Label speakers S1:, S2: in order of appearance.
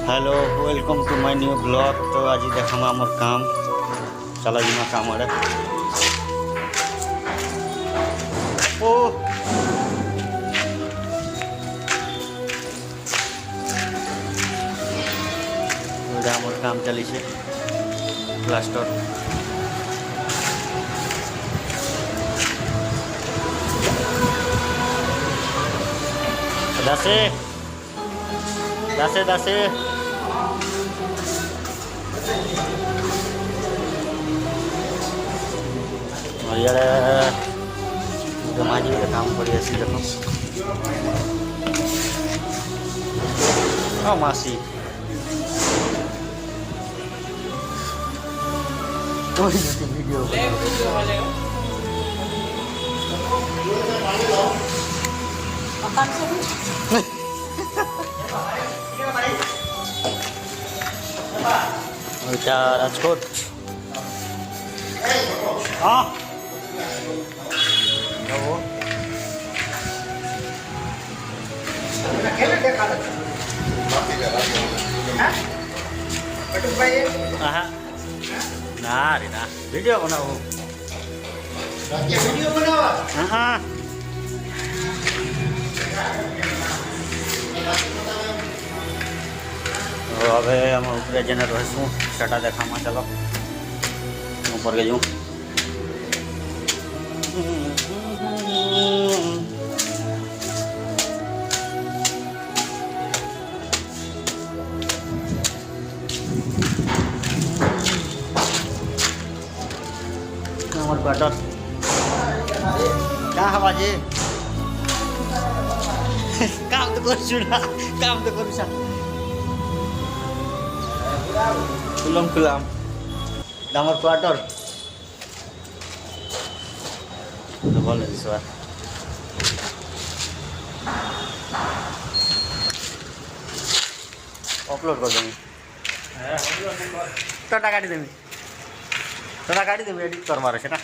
S1: Hello welcome to my new blog. तो आज देखा आम काम चला जिमा काम आड़े ओ आम काम चली से प्लास्टर दासे दासे दासे माझी काम पड़ी ऐसी देखो हाँ मासी वीडियो राजकोट हाँ ना रे ना वीडियो बनाओ वीडियो बनाओ हाँ तो हवे हम ऊपर जने रहूँ छटा देखा चलो ऊपर गई क्वार्टर क्या हवा जी काम तो करू खुलम खुलाम डामर क्वार्टर तो भल दिसवा अपलोड कर देमी टटा काटी देमी एडिट करवार है ना